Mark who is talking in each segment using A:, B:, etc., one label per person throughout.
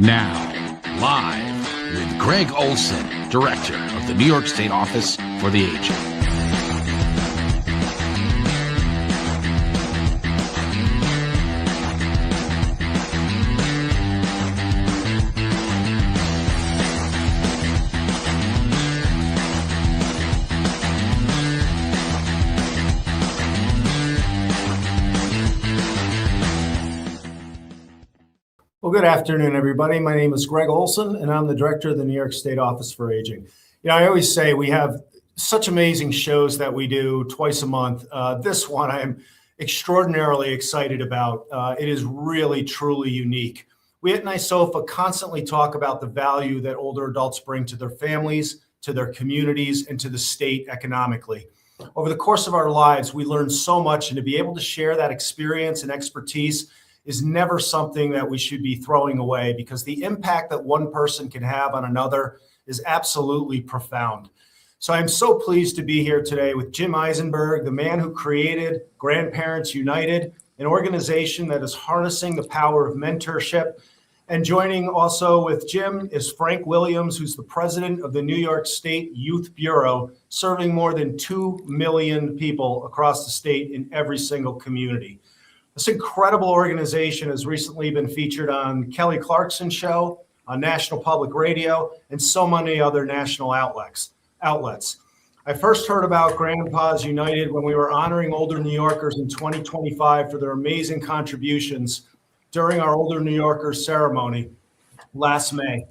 A: Now, live with Greg Olsen, Director of the New York State Office for the Aging.
B: Well, good afternoon, everybody. My name is Greg Olsen, and I'm the Director of the New York State Office for Aging. You know, I always say we have such amazing shows that we do twice a month. This one I'm extraordinarily excited about. It is really, truly unique. We at NYSOFA constantly talk about the value that older adults bring to their families, to their communities, and to the state economically. Over the course of our lives, we learn so much, and to be able to share that experience and expertise is never something that we should be throwing away, because the impact that one person can have on another is absolutely profound. So I'm so pleased to be here today with Jim Isenberg, the man who created Grandparents United, an organization that is harnessing the power of mentorship. And joining also with Jim is Frank Williams, who's the president of the New York State Youth Bureau, serving more than 2 million people across the state in every single community. This incredible organization has recently been featured on Kelly Clarkson's show, on National Public Radio, and so many other national outlets. I first heard about Grandpas United when we were honoring older New Yorkers in 2025 for their amazing contributions during our Older New Yorkers ceremony last May.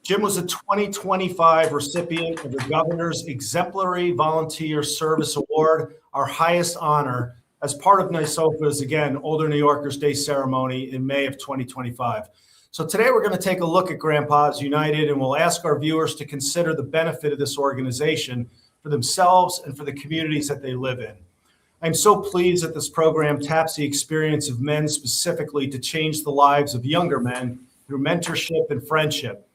B: Jim was a 2025 recipient of the Governor's Exemplary Volunteer Service Award, our highest honor, as part of NYSOFA's, again, Older New Yorkers Day ceremony in May of 2025. So today we're going to take a look at Grandpas United, and we'll ask our viewers to consider the benefit of this organization for themselves and for the communities that they live in. I'm so pleased that this program taps the experience of men specifically to change the lives of younger men through mentorship and friendship.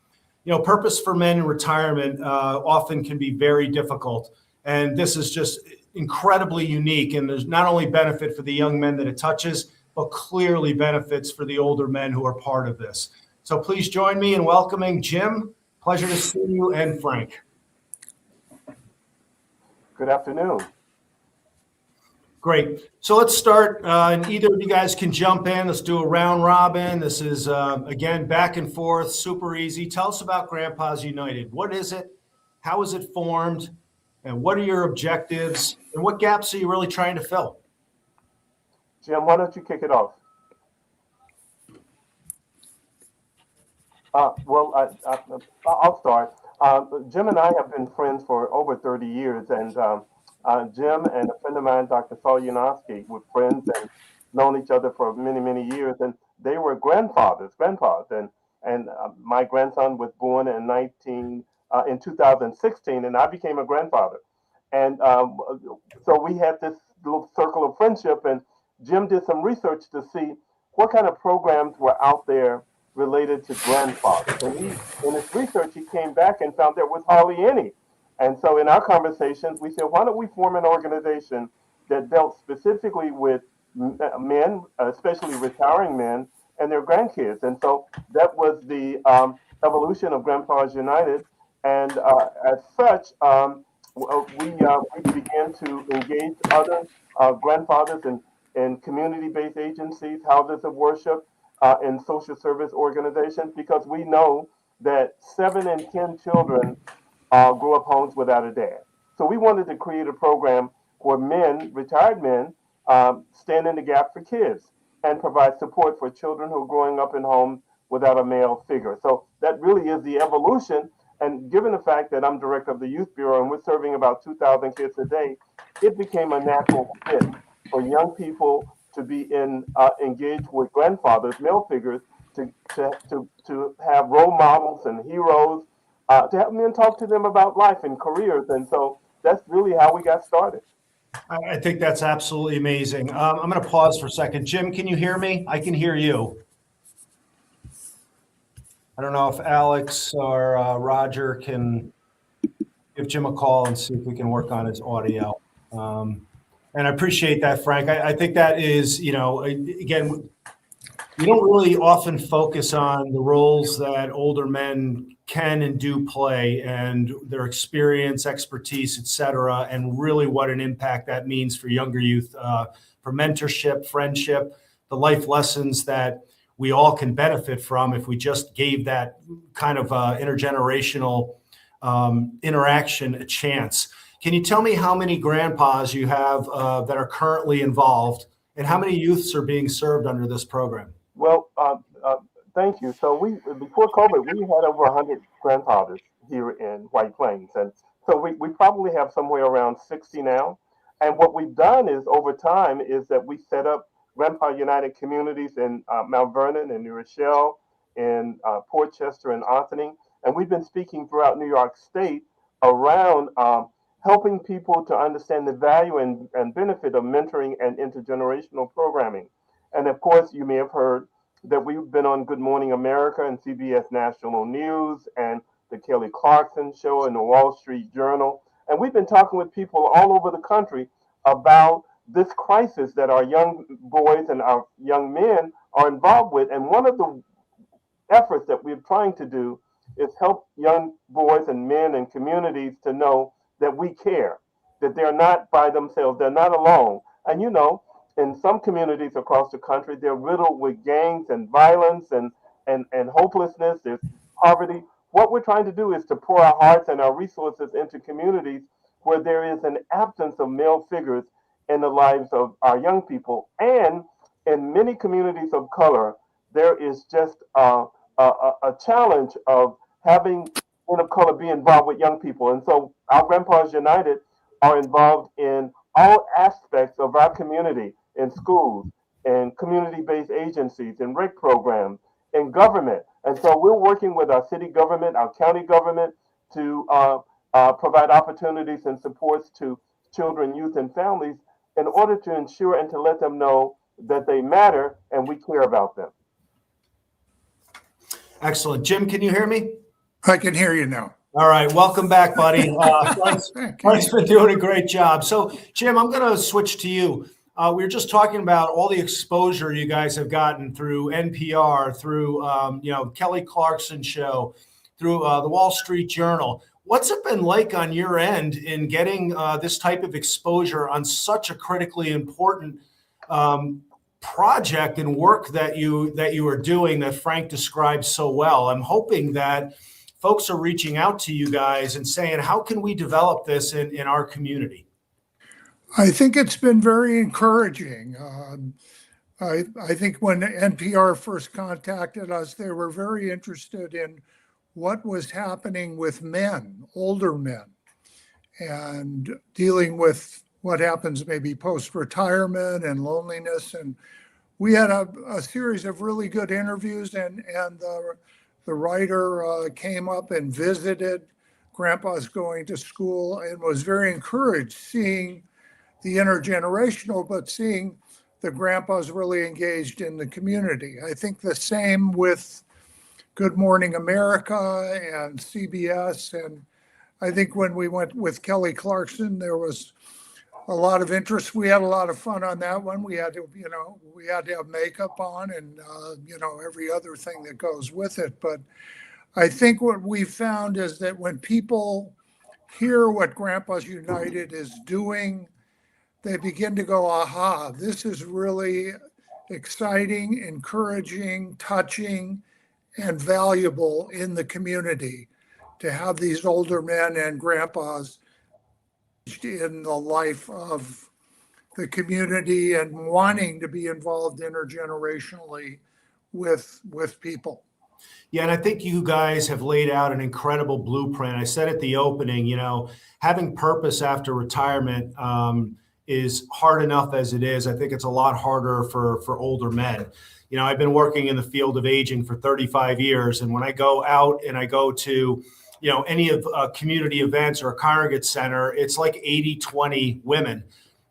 B: You know, purpose for men in retirement often can be very difficult, and this is just incredibly unique, and there's not only benefit for the young men that it touches, but clearly benefits for the older men who are part of this. So please join me in welcoming Jim. Pleasure to see you, and Frank.
C: Good afternoon.
B: Great. So let's start, and either of you guys can jump in. Let's do a round robin. This is, again, back and forth, super easy. Tell us about Grandpas United. What is it? How is it formed? And what are your objectives? And what gaps are you really trying to fill?
C: Jim, why don't you kick it off? I'll start. Jim and I have been friends for over 30 years, and Jim and a friend of mine, Dr. Saul Yanofsky, were friends and known each other for many, many years, and they were grandpas, and my grandson was born in 2016, and I became a grandfather. And so we had this little circle of friendship, and Jim did some research to see what kind of programs were out there related to grandfathers. And in his research, he came back and found there was hardly any. And so in our conversations, we said, why don't we form an organization that dealt specifically with men, especially retiring men, and their grandkids. And so that was the evolution of Grandpas United. And as such, we began to engage other grandfathers in community-based agencies, houses of worship, and social service organizations, because we know that 7 in 10 children grew up homes without a dad. So we wanted to create a program where men, retired men, stand in the gap for kids and provide support for children who are growing up in homes without a male figure. So that really is the evolution. And given the fact that I'm director of the Youth Bureau and we're serving about 2,000 kids a day, it became a natural fit for young people to be engaged with grandfathers, male figures, to have role models and heroes, to have men talk to them about life and careers. And so that's really how we got started.
B: I think that's absolutely amazing. I'm going to pause for a second. Jim, can you hear me? I can hear you. I don't know if Alex or Roger can give Jim a call and see if we can work on his audio. And I appreciate that, Frank. I think that is, again, you don't really often focus on the roles that older men can and do play and their experience, expertise, et cetera, and really what an impact that means for younger youth, for mentorship, friendship, the life lessons that we all can benefit from if we just gave that kind of intergenerational interaction a chance. Can you tell me how many grandpas you have that are currently involved and how many youths are being served under this program?
C: Well, thank you. So before COVID, we had over 100 grandfathers here in White Plains, and so we probably have somewhere around 60 now. And what we've done is over time is that we set up Grandpa United communities in Mount Vernon and New Rochelle, in Port Chester and Ossining, and we've been speaking throughout New York State around helping people to understand the value and benefit of mentoring and intergenerational programming. And of course, you may have heard that we've been on Good Morning America and CBS National News and the Kelly Clarkson Show and the Wall Street Journal. And we've been talking with people all over the country about this crisis that our young boys and our young men are involved with. And one of the efforts that we're trying to do is help young boys and men and communities to know that we care, that they're not by themselves, they're not alone. And you know, in some communities across the country, they're riddled with gangs and violence and hopelessness, there's poverty. What we're trying to do is to pour our hearts and our resources into communities where there is an absence of male figures in the lives of our young people. And in many communities of color, there is just a challenge of having men of color be involved with young people. And so our Grandpas United are involved in all aspects of our community, in schools, in community-based agencies, in rec programs, in government. And so we're working with our city government, our county government to provide opportunities and supports to children, youth, and families in order to ensure and to let them know that they matter and we care about them.
B: Excellent. Jim, can you hear me?
D: I can hear you now.
B: All right. Welcome back, buddy. Frank's been doing a great job. So, Jim, I'm going to switch to you. We were just talking about all the exposure you guys have gotten through NPR, through Kelly Clarkson Show, through the Wall Street Journal. What's it been like on your end in getting this type of exposure on such a critically important project and work that you are doing that Frank described so well? I'm hoping that folks are reaching out to you guys and saying, how can we develop this in our community?
D: I think it's been very encouraging. I think when NPR first contacted us, they were very interested in what was happening with men, older men, and dealing with what happens maybe post-retirement and loneliness. And we had a series of really good interviews, and the writer came up and visited grandpas going to school and was very encouraged seeing the intergenerational, but seeing the grandpas really engaged in the community. I think the same with Good Morning America and CBS. And I think when we went with Kelly Clarkson, there was a lot of interest. We had a lot of fun on that one. We had to have makeup on and, every other thing that goes with it. But I think what we found is that when people hear what Grandpas United is doing, they begin to go, aha, this is really exciting, encouraging, touching, and valuable in the community to have these older men and grandpas in the life of the community and wanting to be involved intergenerationally with people.
B: Yeah, and I think you guys have laid out an incredible blueprint. I said at the opening, having purpose after retirement is hard enough as it is. I think it's a lot harder for older men. I've been working in the field of aging for 35 years. And when I go out and I go to, any of community events or a congregate center, it's like 80-20 women.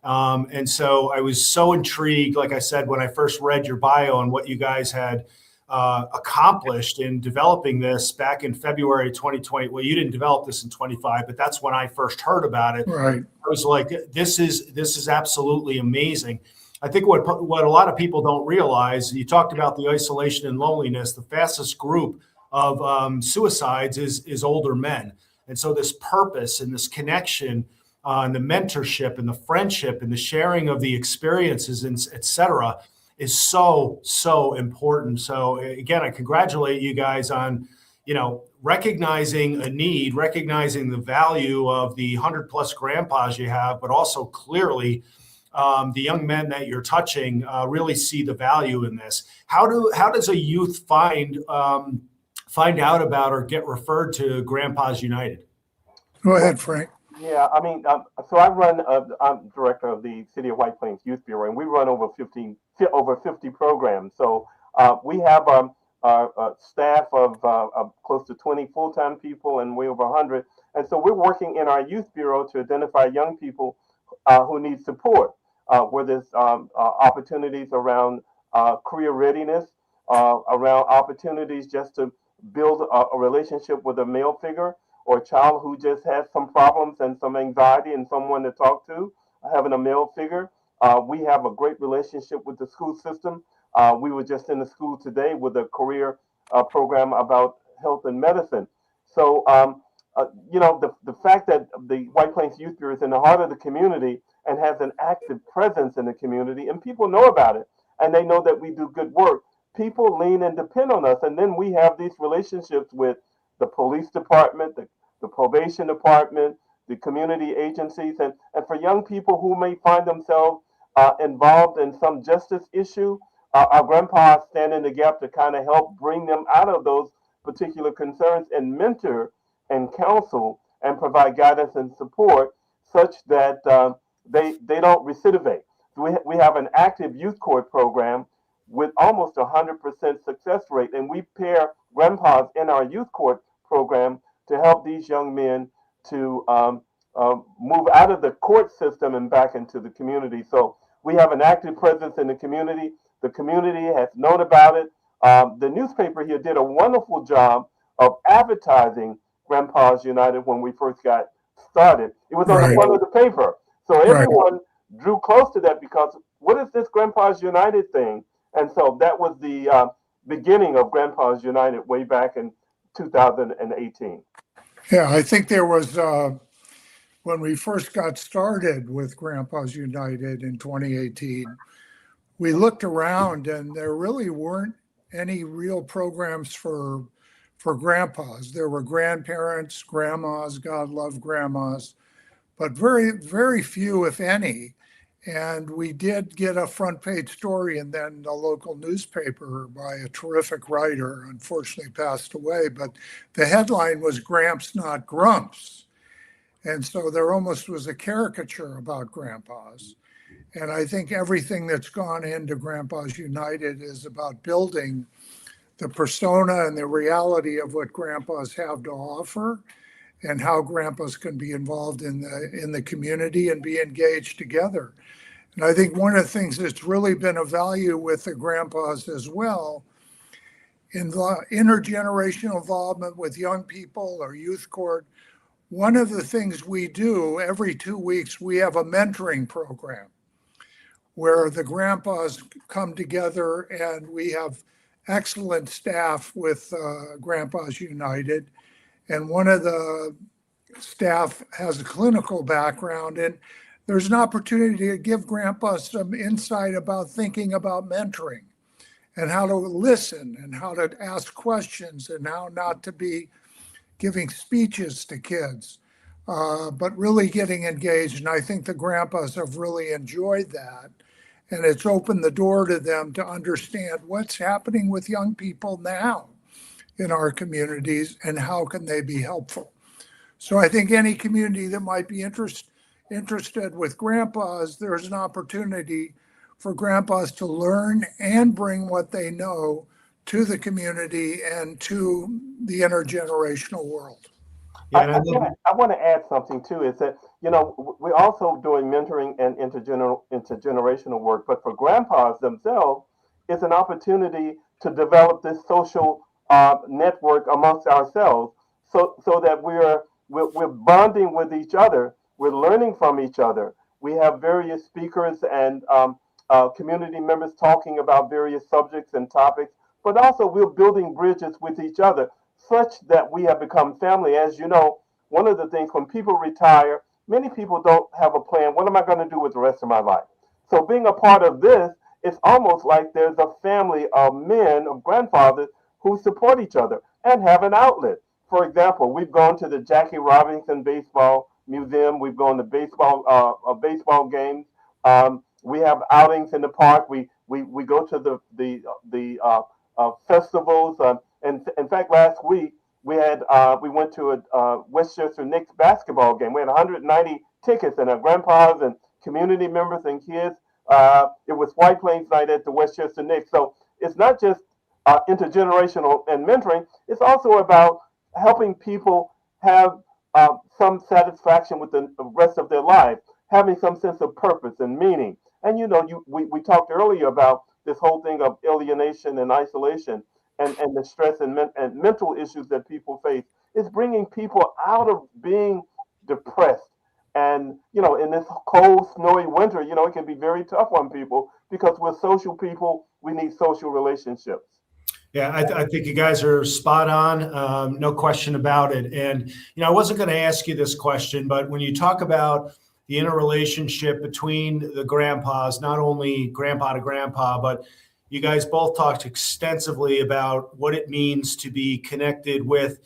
B: And so I was so intrigued, like I said, when I first read your bio and what you guys had accomplished in developing this back in February 2020. Well, you didn't develop this in 25, but that's when I first heard about it.
D: Right.
B: I was like, this is absolutely amazing. I think what a lot of people don't realize, you talked about the isolation and loneliness, the fastest group of suicides is older men. And so this purpose and this connection and the mentorship and the friendship and the sharing of the experiences and et cetera is so important. So again, I congratulate you guys on, recognizing a need, recognizing the value of the 100+ grandpas you have, but also clearly the young men that you're touching really see the value in this. How does a youth find out about or get referred to Grandpas United?
D: Go ahead, Frank.
C: Yeah, I mean, so I'm director of the City of White Plains Youth Bureau, and we run over 50 programs. So we have our staff of close to 20 full-time people, and way over 100. And so we're working in our youth bureau to identify young people who need support, where there's opportunities around career readiness, around opportunities just to build a relationship with a male figure, or a child who just has some problems and some anxiety and someone to talk to, having a male figure. We have a great relationship with the school system. We were just in the school today with a career program about health and medicine. So, the fact that the White Plains Youth Bureau is in the heart of the community and has an active presence in the community, and people know about it, and they know that we do good work, people lean and depend on us. And then we have these relationships with the police department, the probation department, the community agencies, and for young people who may find themselves involved in some justice issue, our grandpas stand in the gap to kind of help bring them out of those particular concerns and mentor and counsel and provide guidance and support such that they don't recidivate. So we have an active youth court program with almost 100% success rate, and we pair grandpas in our youth court program to help these young men to move out of the court system and back into the community. So we have an active presence in the community. The community has known about it. The newspaper here did a wonderful job of advertising Grandpas United when we first got started. It was on the front of the paper. So everyone drew close to that because what is this Grandpas United thing? And so that was the beginning of Grandpas United way back in 2018.
D: Yeah, I think there was, when we first got started with Grandpas United in 2018, we looked around and there really weren't any real programs for grandpas. There were grandparents, grandmas, God love grandmas, but very, very few, if any. And we did get a front page story and then a local newspaper by a terrific writer, unfortunately passed away, but the headline was Gramps Not Grumps. And so there almost was a caricature about grandpas. And I think everything that's gone into Grandpas United is about building the persona and the reality of what grandpas have to offer and how grandpas can be involved in the community and be engaged together. And I think one of the things that's really been a value with the grandpas as well, in the intergenerational involvement with young people or youth court, one of the things we do every 2 weeks, we have a mentoring program where the grandpas come together and we have excellent staff with Grandpas United. And one of the staff has a clinical background, and there's an opportunity to give grandpas some insight about thinking about mentoring and how to listen and how to ask questions and how not to be giving speeches to kids, but really getting engaged. And I think the grandpas have really enjoyed that. And it's opened the door to them to understand what's happening with young people now in our communities and how can they be helpful. So I think any community that might be interested with grandpas, there's an opportunity for grandpas to learn and bring what they know to the community and to the intergenerational world.
C: I want to add something too, is that, we're also doing mentoring and intergenerational work, but for grandpas themselves, it's an opportunity to develop this social network amongst ourselves so that we're bonding with each other. We're learning from each other. We have various speakers and community members talking about various subjects and topics, but also we're building bridges with each other such that we have become family. As you know, one of the things when people retire, many people don't have a plan. What am I going to do with the rest of my life? So being a part of this, it's almost like there's a family of men, of grandfathers who support each other and have an outlet. For example, we've gone to the Jackie Robinson Baseball Museum. We've gone to baseball games. We have outings in the park. We go to the festivals. And in fact, last week we went to a Westchester Knicks basketball game. We had 190 tickets, and our grandpas and community members and kids. It was White Plains night at the Westchester Knicks. So it's not just intergenerational and mentoring. It's also about helping people have some satisfaction with the rest of their lives, having some sense of purpose and meaning. And we talked earlier about this whole thing of alienation and isolation and the stress and mental issues that people face. It's bringing people out of being depressed. And, in this cold, snowy winter, it can be very tough on people because we're social people. We need social relationships.
B: Yeah, I think you guys are spot on. No question about it. And, I wasn't going to ask you this question, but when you talk about the interrelationship between the grandpas, not only grandpa to grandpa, but you guys both talked extensively about what it means to be connected with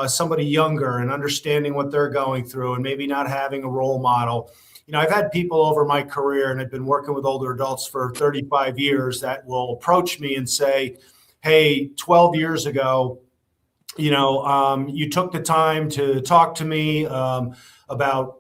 B: somebody younger and understanding what they're going through and maybe not having a role model. I've had people over my career, and I've been working with older adults for 35 years, that will approach me and say, hey, 12 years ago, you took the time to talk to me about,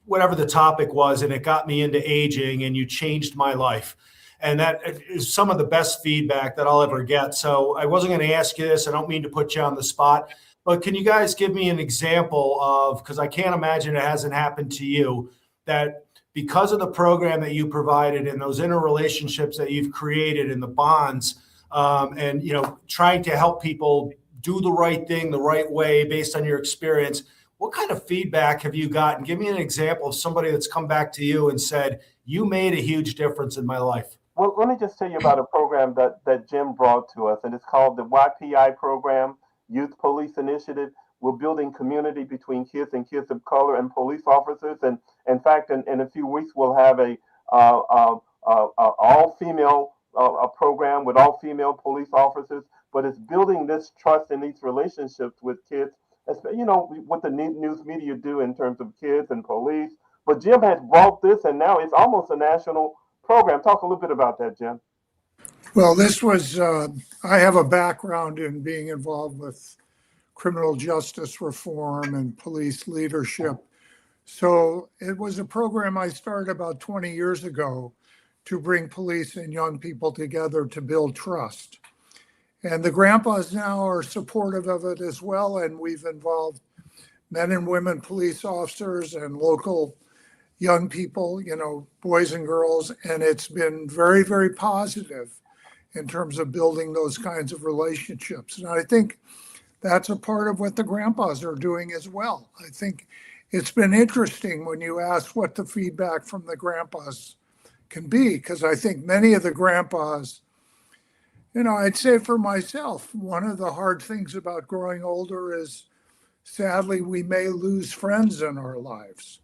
B: whatever the topic was, and it got me into aging, and you changed my life. And that is some of the best feedback that I'll ever get. So I wasn't going to ask you this. I don't mean to put you on the spot, but can you guys give me an example of, because I can't imagine it hasn't happened to you, that because of the program that you provided and those interrelationships that you've created and the bonds, and trying to help people do the right thing the right way based on your experience, what kind of feedback have you gotten? Give me an example of somebody that's come back to you and said, you made a huge difference in my life.
C: Well, let me just tell you about a program that Jim brought to us, and it's called the YPI program, Youth Police Initiative. We're building community between kids and kids of color and police officers. And in fact, in a few weeks, we'll have a all-female program with all-female police officers. But it's building this trust and these relationships with kids, what the news media do in terms of kids and police. But Jim has brought this, and now it's almost a national program. Talk a little bit about that, Jim.
D: Well, this was, I have a background in being involved with criminal justice reform and police leadership. So it was a program I started about 20 years ago to bring police and young people together to build trust. And the grandpas now are supportive of it as well. And we've involved men and women police officers and local young people, boys and girls. And it's been very, very positive in terms of building those kinds of relationships. And I think that's a part of what the grandpas are doing as well. I think it's been interesting when you ask what the feedback from the grandpas can be, because I think many of the grandpas, I'd say for myself, one of the hard things about growing older is sadly we may lose friends in our lives.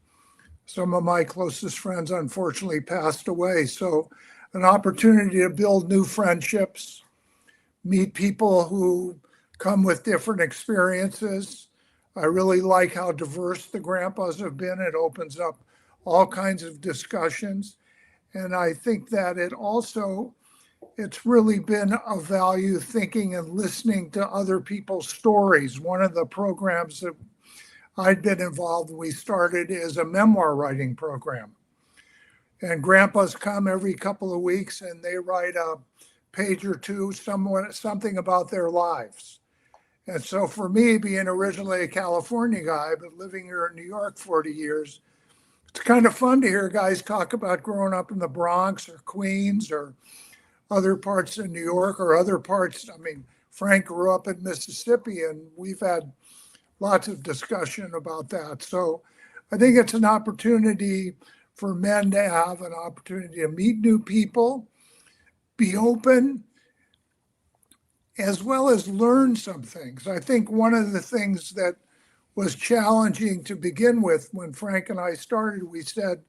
D: Some of my closest friends unfortunately passed away. So an opportunity to build new friendships, meet people who come with different experiences. I really like how diverse the grandpas have been. It opens up all kinds of discussions. And I think that it's really been of value thinking and listening to other people's stories. One of the programs that I'd been involved in, we started is a memoir writing program. And grandpas come every couple of weeks and they write a page or two, something about their lives. And so for me, being originally a California guy, but living here in New York 40 years, it's kind of fun to hear guys talk about growing up in the Bronx or Queens or other parts of New York or other parts. I mean, Frank grew up in Mississippi, and we've had lots of discussion about that. So I think it's an opportunity for men to have an opportunity to meet new people, be open, as well as learn some things. I think one of the things that was challenging to begin with when Frank and I started, we said,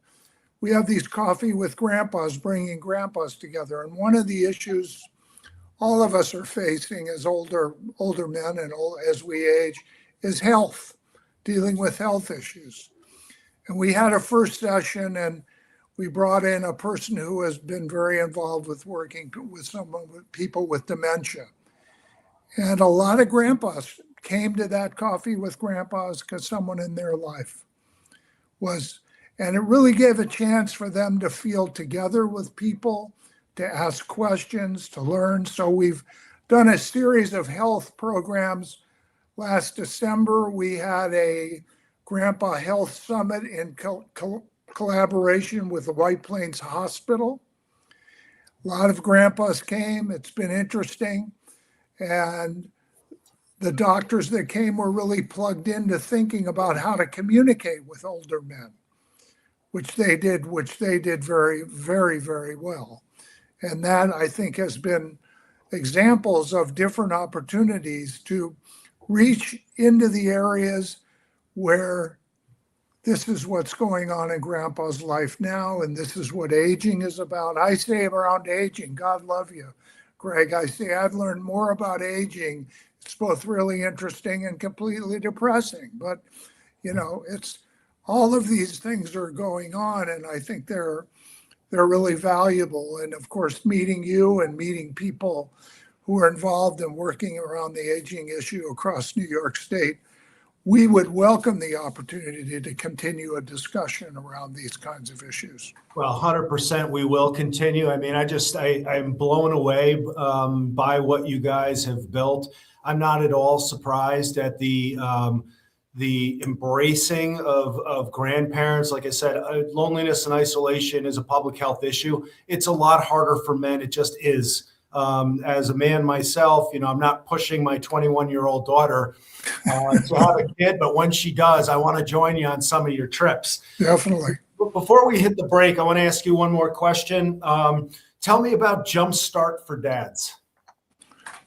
D: we have these coffee with grandpas, bringing grandpas together. And one of the issues all of us are facing as older men and as we age is health, dealing with health issues. And we had a first session and we brought in a person who has been very involved with working with people with dementia. And a lot of grandpas came to that coffee with grandpas because someone in their life was, and it really gave a chance for them to feel together with people, to ask questions, to learn. So we've done a series of health programs. Last December, we had a Grandpa Health Summit in collaboration with the White Plains Hospital. A lot of grandpas came. It's been interesting. And the doctors that came were really plugged into thinking about how to communicate with older men, which they did very, very, very well. And that, I think, has been examples of different opportunities to reach into the areas where this is what's going on in Grandpa's life now, and this is what aging is about. I say around aging, God love you, Greg. I say I've learned more about aging. It's both really interesting and completely depressing. But, it's all of these things are going on, and I think they're really valuable. And of course, meeting you and meeting people who are involved in working around the aging issue across New York State, we would welcome the opportunity to continue a discussion around these kinds of issues.
B: Well, 100% we will continue. I mean, I'm blown away by what you guys have built. I'm not at all surprised at the embracing of grandparents. Like I said, loneliness and isolation is a public health issue. It's a lot harder for men. It just is. As a man myself, I'm not pushing my 21-year-old daughter to have a kid, but when she does, I want to join you on some of your trips.
D: Definitely.
B: Before we hit the break, I want to ask you one more question. Tell me about Jumpstart for Dads.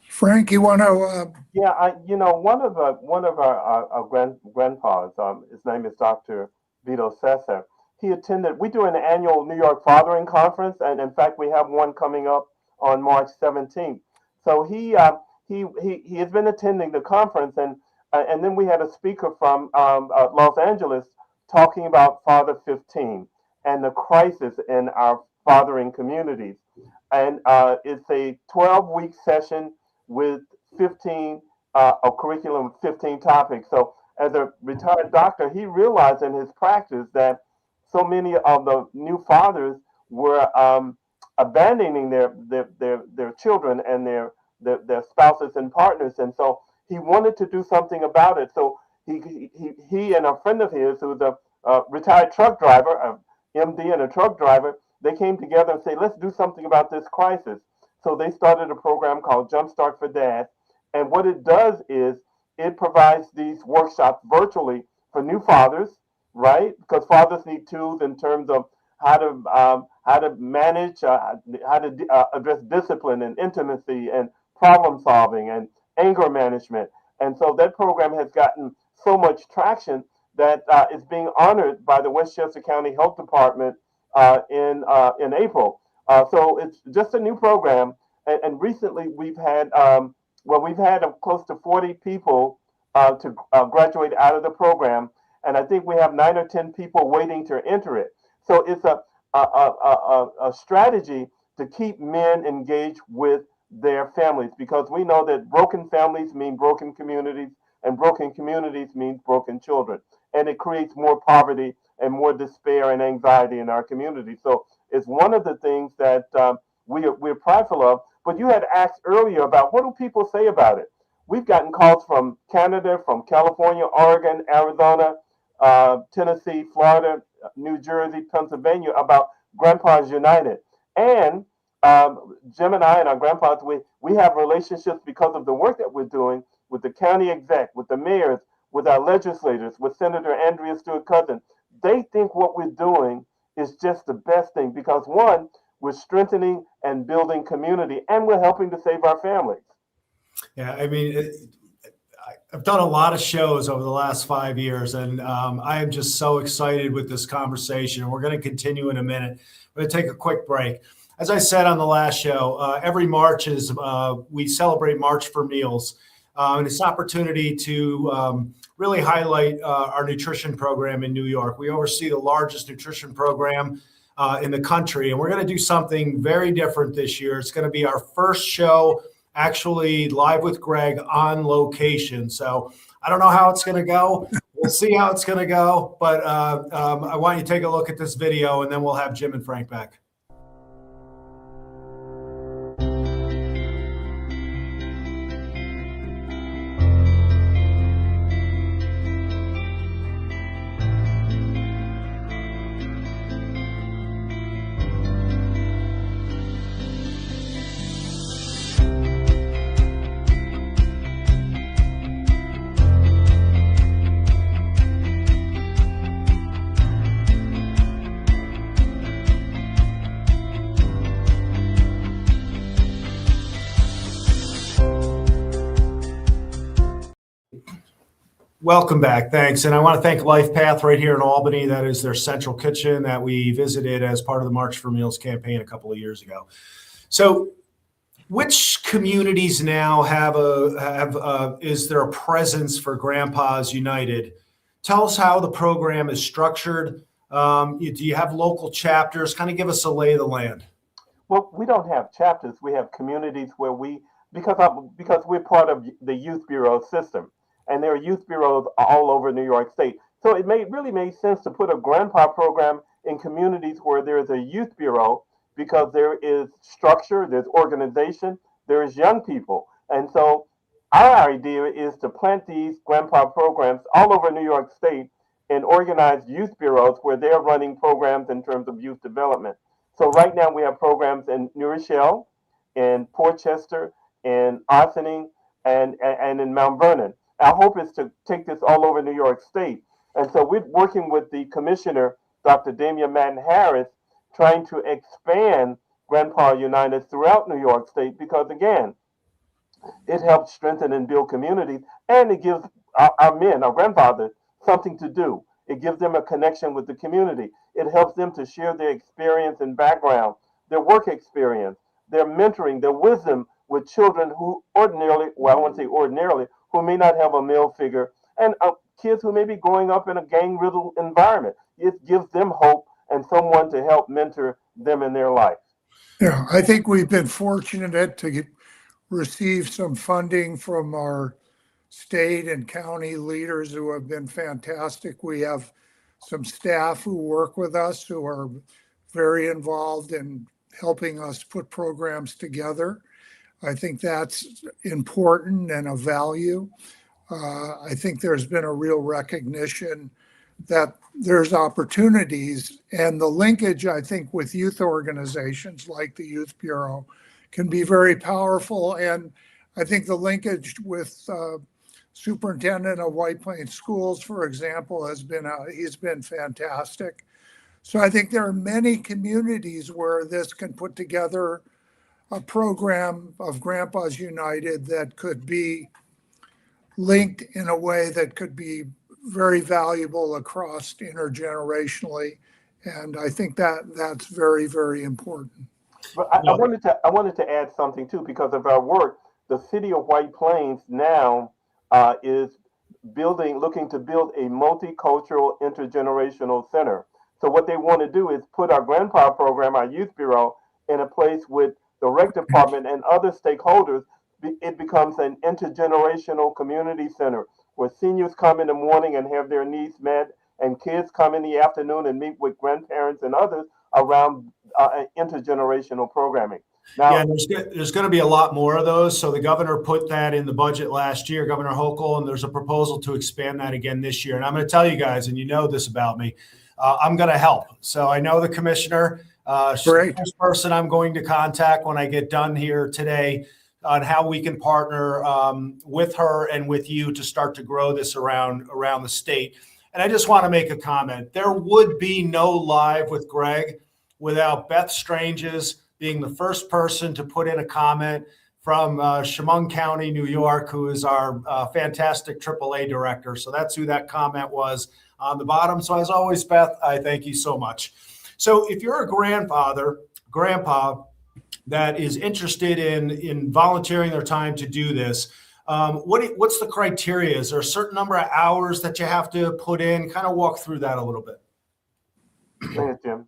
D: Frank, you want to?
C: Yeah, one of our grandpas, his name is Dr. Vito Sessa. He attended. We do an annual New York Fathering Conference, and in fact, we have one coming up on March 17th. So he has been attending the conference, and then we had a speaker from Los Angeles talking about Father 15 and the crisis in our fathering communities. And it's a 12-week session with a curriculum of 15 topics. So as a retired doctor, he realized in his practice that so many of the new fathers were abandoning their children and their spouses and partners. And so he wanted to do something about it. So he and a friend of his, who's a retired truck driver, a MD and a truck driver, they came together and said, let's do something about this crisis. So they started a program called Jumpstart for Dad. And what it does is it provides these workshops virtually for new fathers, right? Because fathers need tools in terms of how to manage, how to address discipline and intimacy and problem solving and anger management. And so that program has gotten so much traction that it's being honored by the Westchester County Health Department in April. So it's just a new program. And recently we've had close to 40 people to graduate out of the program. And I think we have 9 or 10 people waiting to enter it. So it's a strategy to keep men engaged with their families, because we know that broken families mean broken communities, and broken communities means broken children. And it creates more poverty and more despair and anxiety in our community. So it's one of the things that we're prideful of. But you had asked earlier about what do people say about it. We've gotten calls from Canada, from California, Oregon, Arizona, Tennessee, Florida, New Jersey, Pennsylvania about Grandpas United. And Jim and I and our grandpas, we have relationships because of the work that we're doing with the county exec, with the mayors, with our legislators, with Senator Andrea Stewart-Cousins. They think what we're doing is just the best thing because one, we're strengthening and building community, and we're helping to save our families.
B: Yeah, I mean, I've done a lot of shows over the last 5 years, and I am just so excited with this conversation. We're going to continue in a minute. We're going to take a quick break. As I said on the last show, every March is we celebrate March for Meals, and it's an opportunity to really highlight our nutrition program in New York. We oversee the largest nutrition program in the country, and we're going to do something very different this year. It's going to be our first show actually live with Greg on location. So I don't know how it's going to go. We'll see how it's going to go. But I want you to take a look at this video, and then we'll have Jim and Frank back. Welcome back. Thanks. And I want to thank LifePath right here in Albany. That is their central kitchen that we visited as part of the March for Meals campaign a couple of years ago. So which communities now is there a presence for Grandpas United? Tell us how the program is structured. Do you have local chapters? Kind of give us a lay of the land.
C: Well, we don't have chapters. We have communities where because we're part of the Youth Bureau system. And there are youth bureaus all over New York State. So it really made sense to put a grandpa program in communities where there is a youth bureau because there is structure, there's organization, there is young people. And so our idea is to plant these grandpa programs all over New York State in organized youth bureaus where they're running programs in terms of youth development. So right now we have programs in New Rochelle, in Portchester, in Ossining, and in Mount Vernon. Our hope is to take this all over New York State. And so we're working with the commissioner, Dr. Damian Madden Harris, trying to expand Grandpa United throughout New York State because, again, it helps strengthen and build communities, and it gives our men, our grandfathers, something to do. It gives them a connection with the community. It helps them to share their experience and background, their work experience, their mentoring, their wisdom with children who ordinarily, well, I won't say ordinarily, who may not have a male figure, and kids who may be growing up in a gang-riddled environment. It gives them hope and someone to help mentor them in their life.
D: Yeah, I think we've been fortunate to receive some funding from our state and county leaders who have been fantastic. We have some staff who work with us who are very involved in helping us put programs together. I think that's important and a value. I think there's been a real recognition that there's opportunities, and the linkage, I think, with youth organizations like the Youth Bureau can be very powerful. And I think the linkage with Superintendent of White Plains Schools, for example, he's been fantastic. So I think there are many communities where this can put together a program of Grandpas United that could be linked in a way that could be very valuable across intergenerationally. And I think that's very, very important.
C: But I wanted to add something too, because of our work. The city of White Plains now is looking to build a multicultural intergenerational center. So what they want to do is put our grandpa program, our youth bureau, in a place with the rec department and other stakeholders. It becomes an intergenerational community center where seniors come in the morning and have their needs met, and kids come in the afternoon and meet with grandparents and others around intergenerational programming. Now,
B: yeah, there's going to be a lot more of those. So the governor put that in the budget last year, Governor Hochul, and there's a proposal to expand that again this year. And I'm going to tell you guys, and you know this about me, I'm going to help. So I know the commissioner. She's the first person I'm going to contact when I get done here today on how we can partner with her and with you to start to grow this around the state. And I just want to make a comment. There would be no Live with Greg without Beth Stranges being the first person to put in a comment from Chemung County, New York, who is our fantastic AAA director. So that's who that comment was on the bottom. So as always, Beth, I thank you so much. So if you're a grandpa that is interested in volunteering their time to do this, what's the criteria? Is there a certain number of hours that you have to put in? Kind of walk through that a little bit.
C: Go ahead, Jim.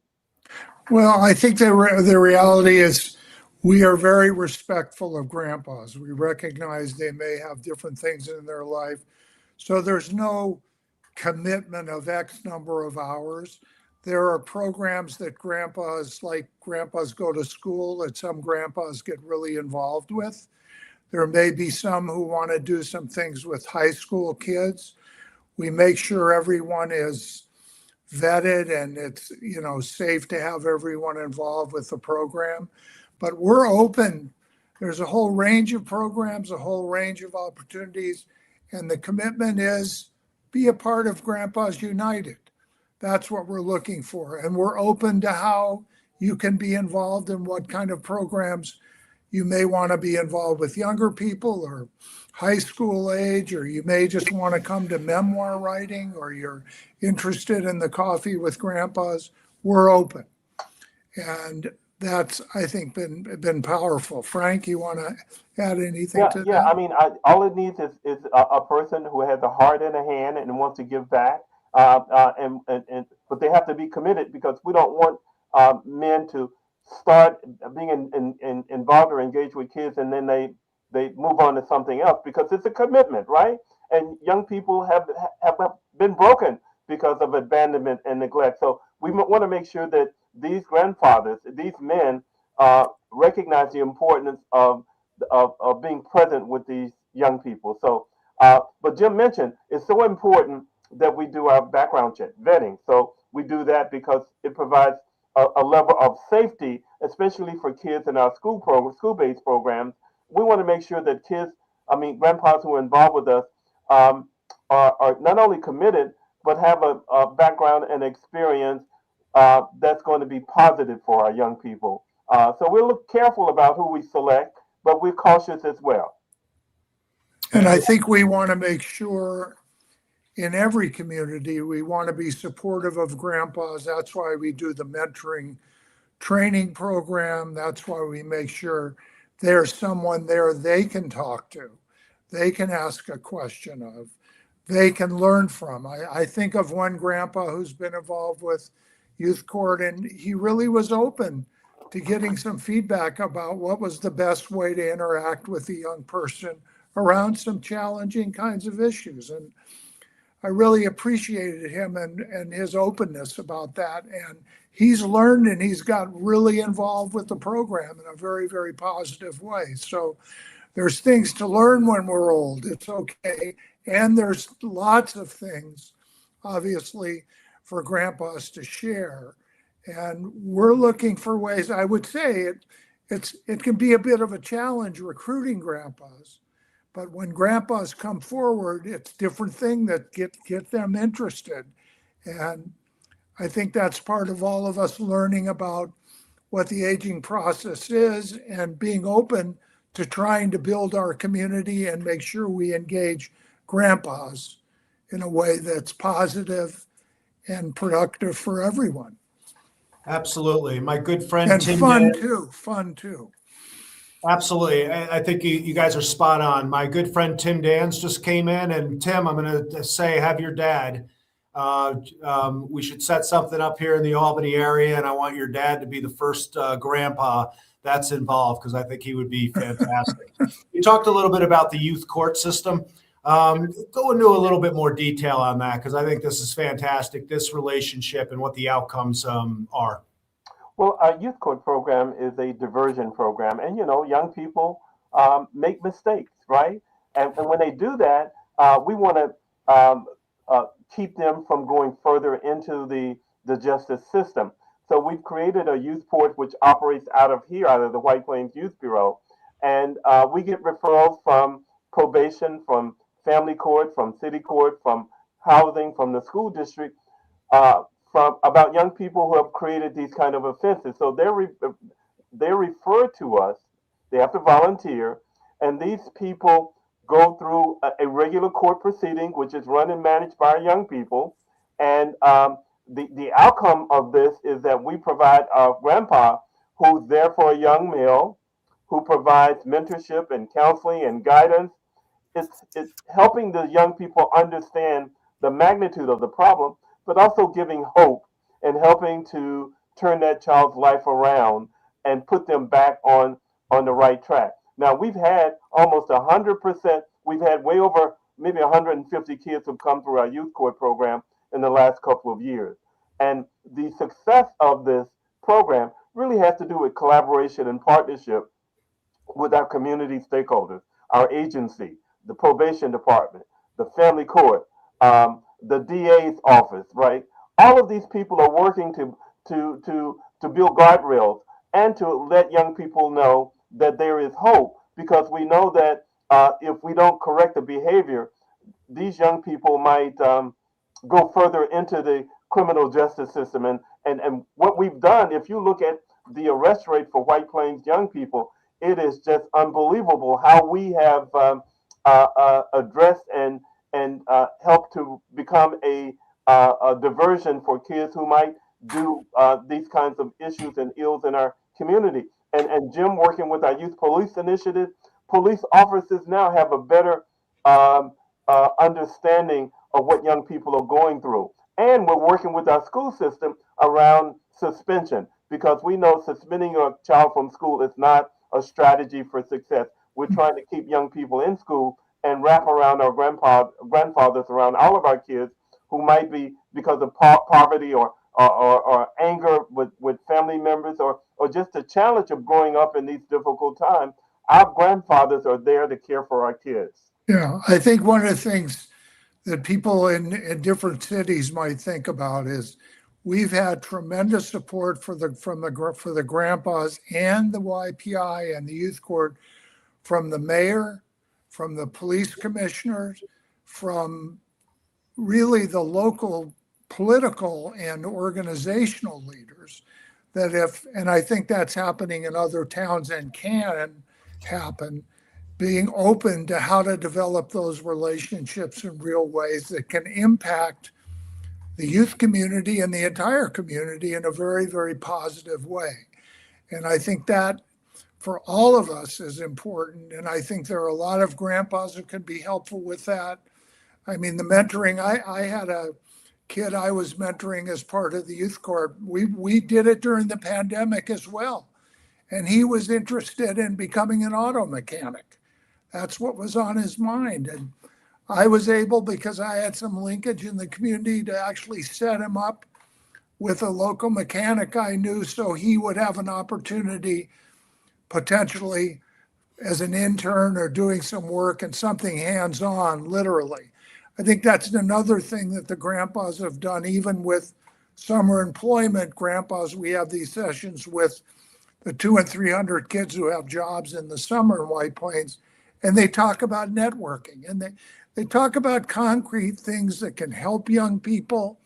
D: Well, I think the reality is we are very respectful of grandpas. We recognize they may have different things in their life. So there's no commitment of X number of hours. There are programs that grandpas go to school that some grandpas get really involved with. There may be some who want to do some things with high school kids. We make sure everyone is vetted and it's, safe to have everyone involved with the program. But we're open. There's a whole range of programs, a whole range of opportunities. And the commitment is be a part of Grandpas United. That's what we're looking for. And we're open to how you can be involved in what kind of programs you may want to be involved with younger people or high school age, or you may just want to come to memoir writing, or you're interested in the Coffee with Grandpas. We're open. And that's, I think, been powerful. Frank, you want to add anything to that?
C: Yeah. I mean, all it needs is a person who has a heart and a hand and wants to give back. But they have to be committed, because we don't want men to start being involved or engaged with kids and then they move on to something else, because it's a commitment, right? And young people have been broken because of abandonment and neglect. So we want to make sure that these grandfathers, these men, recognize the importance of being present with these young people. So, but Jim mentioned it's so important that we do our background check, vetting. So we do that because it provides a level of safety, especially for kids in our school-based programs. We want to make sure that grandpas who are involved with us are not only committed, but have a background and experience that's going to be positive for our young people. So we'll look careful about who we select, but we're cautious as well.
D: And I think we want to make sure in every community, we want to be supportive of grandpas. That's why we do the mentoring training program. That's why we make sure there's someone there they can talk to, they can ask a question of, they can learn from. I think of one grandpa who's been involved with youth court, and he really was open to getting some feedback about what was the best way to interact with a young person around some challenging kinds of issues. And I really appreciated him and his openness about that. And he's learned and he's got really involved with the program in a very, very positive way. So there's things to learn when we're old. It's okay. And there's lots of things, obviously, for grandpas to share. And we're looking for ways. I would say it can be a bit of a challenge recruiting grandpas. But when grandpas come forward, it's a different thing that get them interested. And I think that's part of all of us learning about what the aging process is and being open to trying to build our community and make sure we engage grandpas in a way that's positive and productive for everyone.
B: Absolutely. My good friend
D: And
B: Tim
D: fun
B: Dan,
D: too.
B: Absolutely. I think you guys are spot on. My good friend Tim Dans just came in, and Tim, I'm going to say, have your dad. We should set something up here in the Albany area, and I want your dad to be the first grandpa that's involved, because I think he would be fantastic. You talked a little bit about the youth court system. Go into a little bit more detail on that, because I think this is fantastic, this relationship and what the outcomes are.
C: Well, our youth court program is a diversion program, and young people make mistakes, right? And when they do that, we want to keep them from going further into the justice system. So we've created a youth court which operates out of the White Plains Youth Bureau, and we get referrals from probation, from family court, from city court, from housing from the school district from about young people who have created these kind of offenses. So they refer to us. They have to volunteer, and these people go through a regular court proceeding, which is run and managed by our young people. And the outcome of this is that we provide a grandpa who's there for a young male, who provides mentorship and counseling and guidance. It's helping the young people understand the magnitude of the problem, but also giving hope and helping to turn that child's life around and put them back on the right track. Now we've had almost 100%. We've had way over maybe 150 kids who've come through our youth court program in the last couple of years. And the success of this program really has to do with collaboration and partnership with our community stakeholders, our agency, the probation department, the family court, the DA's office, right? All of these people are working to build guardrails and to let young people know that there is hope, because we know that if we don't correct the behavior, these young people might go further into the criminal justice system. And what we've done, if you look at the arrest rate for White Plains young people, it is just unbelievable how we have addressed and helped to become a diversion for kids who might do these kinds of issues and ills in our community. And Jim, working with our youth police initiative, police officers now have a better understanding of what young people are going through. And we're working with our school system around suspension, because we know suspending a child from school is not a strategy for success. We're trying to keep young people in school and wrap around our grandfathers around all of our kids who might be, because of poverty or anger with family members, or just the challenge of growing up in these difficult times. Our grandfathers are there to care for our kids.
D: Yeah, I think one of the things that people in different cities might think about is we've had tremendous support for the grandpas and the YPI and the youth court, from the mayor, from the police commissioners, from really the local political and organizational leaders, and I think that's happening in other towns and can happen, being open to how to develop those relationships in real ways that can impact the youth community and the entire community in a very, very positive way. And I think that for all of us is important. And I think there are a lot of grandpas who can be helpful with that. I mean, the mentoring, I had a kid I was mentoring as part of the youth court. We did it during the pandemic as well. And he was interested in becoming an auto mechanic. That's what was on his mind. And I was able, because I had some linkage in the community, to actually set him up with a local mechanic I knew, so he would have an opportunity potentially as an intern or doing some work and something hands-on, literally. I think that's another thing that the grandpas have done, even with summer employment grandpas. We have these sessions with the 200 and 300 kids who have jobs in the summer in White Plains, and they talk about networking, and they talk about concrete things that can help young people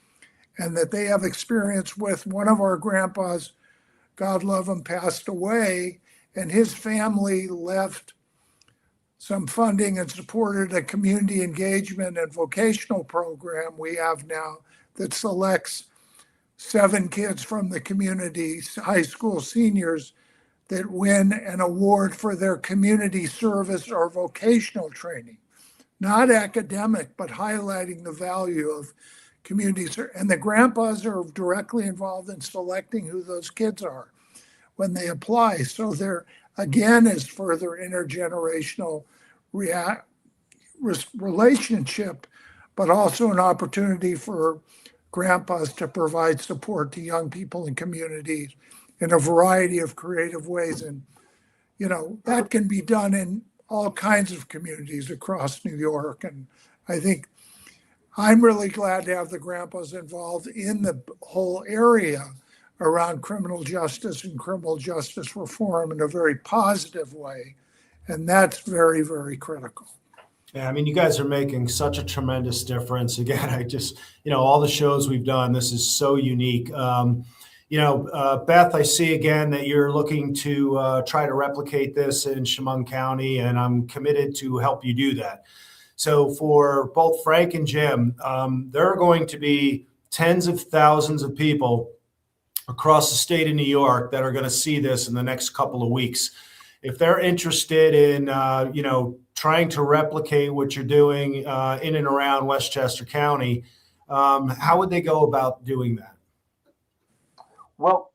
D: and that they have experience with. One of our grandpas, God love him, passed away, and his family left some funding and supported a community engagement and vocational program we have now that selects 7 kids from the community, high school seniors, that win an award for their community service or vocational training. Not academic, but highlighting the value of community service. And the grandpas are directly involved in selecting who those kids are when they apply. So there, again, is further intergenerational relationship, but also an opportunity for grandpas to provide support to young people and communities in a variety of creative ways. And, that can be done in all kinds of communities across New York. And I think I'm really glad to have the grandpas involved in the whole area around criminal justice and criminal justice reform in a very positive way. And that's very, very critical.
B: Yeah, I mean, you guys are making such a tremendous difference. Again, I just, all the shows we've done, this is so unique. Beth, I see again that you're looking to try to replicate this in Chemung County, and I'm committed to help you do that. So for both Frank and Jim, there are going to be tens of thousands of people across the state of New York that are going to see this in the next couple of weeks. If they're interested in, trying to replicate what you're doing in and around Westchester County, how would they go about doing that?
C: Well,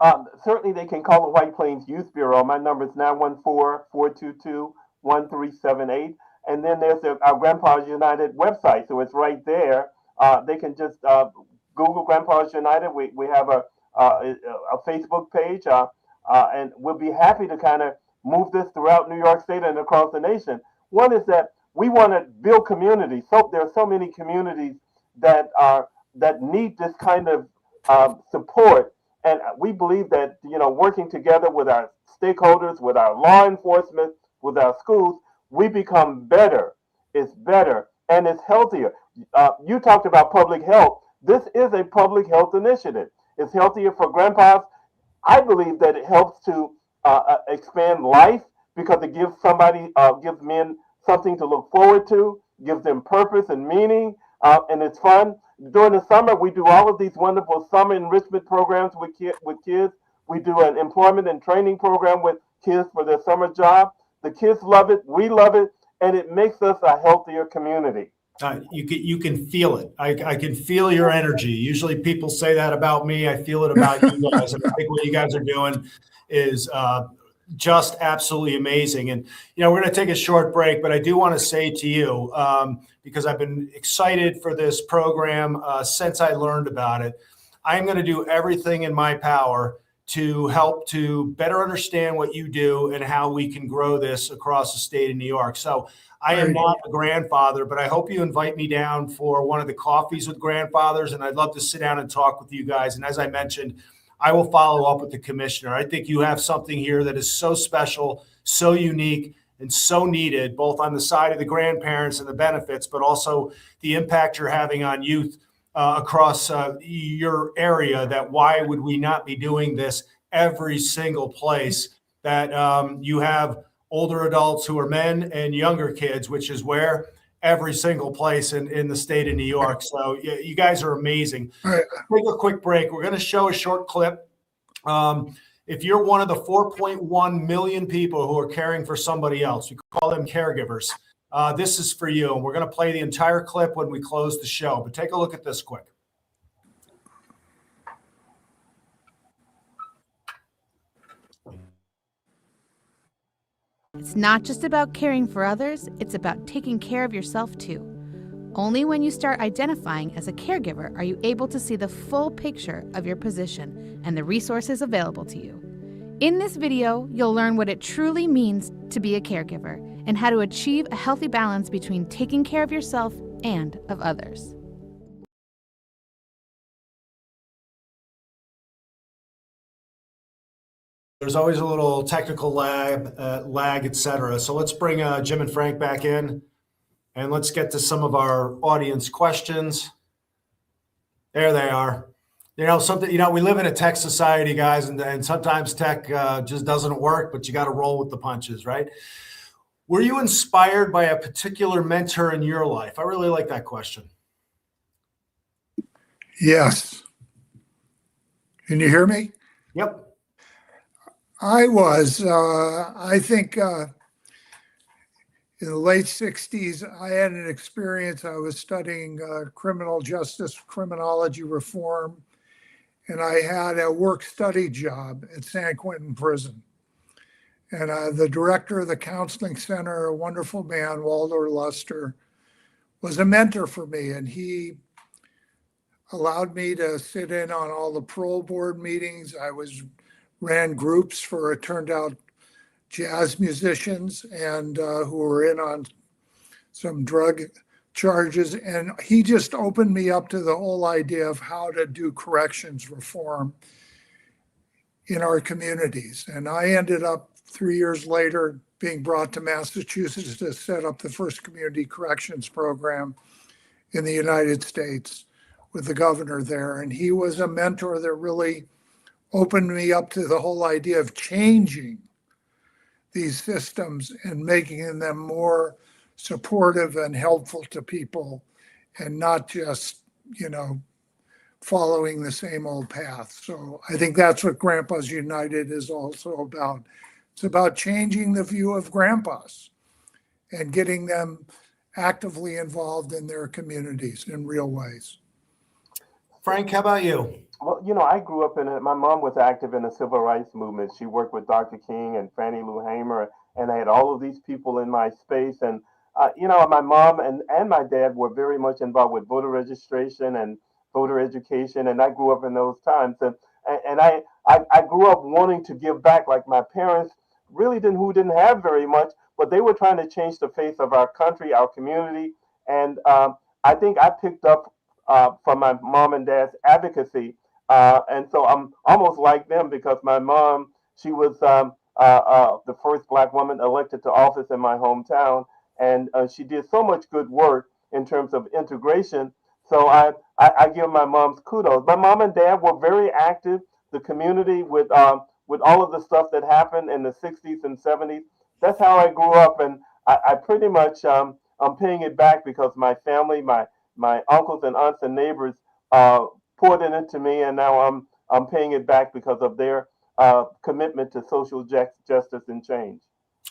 C: certainly they can call the White Plains Youth Bureau. My number is 914-422-1378. And then there's our Grandpa's United website. So it's right there. They can just Google Grandpa's United. We have a Facebook page. And we'll be happy to kind of move this throughout New York State and across the nation. One is that we want to build communities. So there are so many communities that need this kind of support. And we believe that, working together with our stakeholders, with our law enforcement, with our schools, we become better. It's better and it's healthier. You talked about public health. This is a public health initiative. It's healthier for grandpas. I believe that it helps to expand life because it gives gives men something to look forward to, gives them purpose and meaning, and it's fun. During the summer, we do all of these wonderful summer enrichment programs with kids. We do an employment and training program with kids for their summer job. The kids love it, we love it, and it makes us a healthier community.
B: You can feel it. I can feel your energy. Usually people say that about me. I feel it about you guys. And I think what you guys are doing is just absolutely amazing. And, we're going to take a short break, but I do want to say to you, because I've been excited for this program since I learned about it, I'm going to do everything in my power to help to better understand what you do and how we can grow this across the state of New York. So I am not a grandfather, but I hope you invite me down for one of the coffees with grandfathers, and I'd love to sit down and talk with you guys. And as I mentioned, I will follow up with the commissioner. I think you have something here that is so special, so unique, and so needed, both on the side of the grandparents and the benefits, but also the impact you're having on youth across your area, that why would we not be doing this every single place that you have older adults who are men and younger kids, which is where every single place in the state of New York. So you guys are amazing.
D: All right.
B: Take a quick break. We're going to show a short clip. If you're one of the 4.1 million people who are caring for somebody else, we call them caregivers. This is for you. And we're going to play the entire clip when we close the show. But take a look at this quick.
E: It's not just about caring for others, it's about taking care of yourself too. Only when you start identifying as a caregiver are you able to see the full picture of your position and the resources available to you. In this video, you'll learn what it truly means to be a caregiver and how to achieve a healthy balance between taking care of yourself and of others.
B: There's always a little technical lag, etc. So let's bring Jim and Frank back in, and let's get to some of our audience questions. There they are. We live in a tech society, guys, and sometimes tech just doesn't work, but you got to roll with the punches, right? Were you inspired by a particular mentor in your life? I really like that question.
D: Yes. Can you hear me?
B: Yep.
D: I was, I think in the late 60s, I had an experience. I was studying criminal justice, criminology reform, and I had a work-study job at San Quentin Prison. And the director of the counseling center, a wonderful man, Walter Luster, was a mentor for me. And he allowed me to sit in on all the parole board meetings. Ran groups for, it turned out, jazz musicians and who were in on some drug charges. And he just opened me up to the whole idea of how to do corrections reform in our communities. And I ended up 3 years later, being brought to Massachusetts to set up the first community corrections program in the United States with the governor there. And he was a mentor that really opened me up to the whole idea of changing these systems and making them more supportive and helpful to people, and not just, following the same old path. So I think that's what Grandpas United is also about. It's about changing the view of grandpas and getting them actively involved in their communities in real ways.
B: Frank, how about you?
C: Well, I grew up my mom was active in the civil rights movement. She worked with Dr. King and Fannie Lou Hamer, and I had all of these people in my space. And, my mom and my dad were very much involved with voter registration and voter education. And I grew up in those times. And I grew up wanting to give back. Like my parents who didn't have very much, but they were trying to change the face of our country, our community. And I think I picked up from my mom and dad's advocacy. And so I'm almost like them, because my mom, she was the first Black woman elected to office in my hometown. And she did so much good work in terms of integration. So I give my mom's kudos. My mom and dad were very active. The community with all of the stuff that happened in the 60s and 70s. That's how I grew up. And I pretty much, I'm paying it back, because my family, my uncles and aunts and neighbors poured it into me, and now I'm paying it back because of their commitment to social justice and change.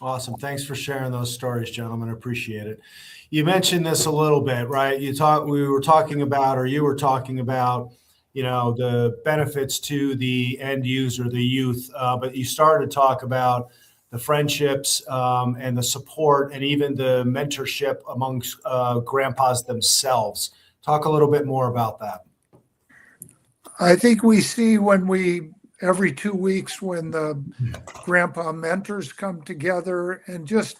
B: Awesome. Thanks for sharing those stories, gentlemen. I appreciate it. You mentioned this a little bit, right? You were talking about the benefits to the end user, the youth, but you started to talk about the friendships and the support, and even the mentorship amongst grandpas themselves. Talk a little bit more about that.
D: I think we see every 2 weeks when the grandpa mentors come together and just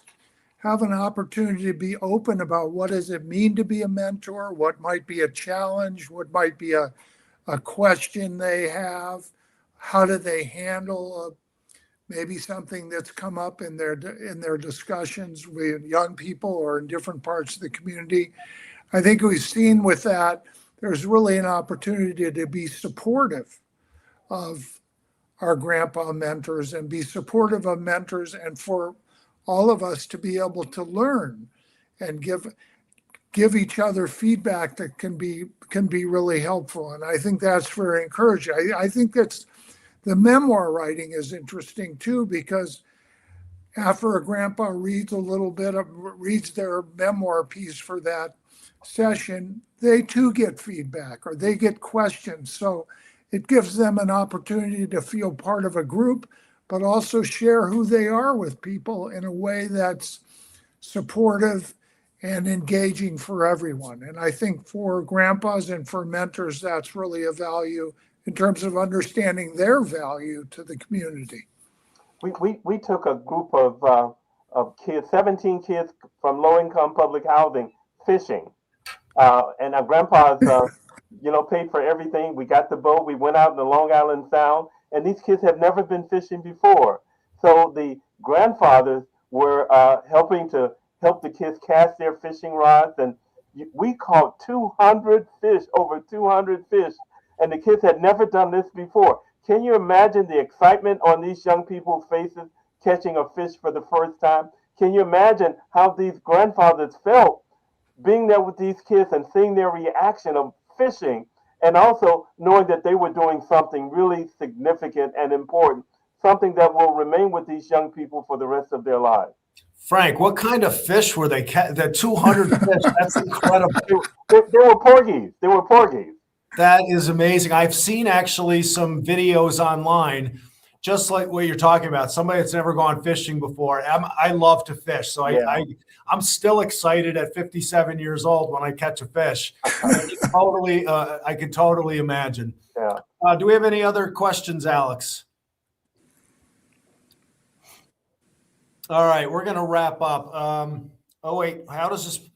D: have an opportunity to be open about what does it mean to be a mentor, what might be a challenge, what might be a question they have, how do they handle maybe something that's come up in their discussions with young people or in different parts of the community. I think we've seen with that, there's really an opportunity to be supportive of our grandpa mentors and be supportive of mentors, and for all of us to be able to learn and give each other feedback that can be really helpful. And I think that's very encouraging. I think that's the memoir writing is interesting too, because after a grandpa reads their memoir piece for that session, they too get feedback or they get questions. So it gives them an opportunity to feel part of a group, but also share who they are with people in a way that's supportive and engaging for everyone. And I think for grandpas and for mentors, that's really a value in terms of understanding their value to the community.
C: We took a group of kids, 17 kids from low-income public housing, fishing. And our grandpas, paid for everything. We got the boat. We went out in the Long Island Sound, and these kids have never been fishing before. So the grandfathers were helping to help the kids cast their fishing rods, and we caught 200 fish, over 200 fish, and the kids had never done this before. Can you imagine the excitement on these young people's faces catching a fish for the first time? Can you imagine how these grandfathers felt being there with these kids and seeing their reaction of fishing, and also knowing that they were doing something really significant and important, something that will remain with these young people for the rest of their lives?
B: Frank, what kind of fish were they? The 200 fish, that's incredible.
C: They were porgies. They were porgies.
B: That is amazing. I've seen actually some videos online, just like what you're talking about. Somebody that's never gone fishing before. I love to fish, so I'm still excited at 57 years old when I catch a fish. I can totally imagine.
C: Yeah.
B: Do we have any other questions, Alex? All right, we're going to wrap up. How does this?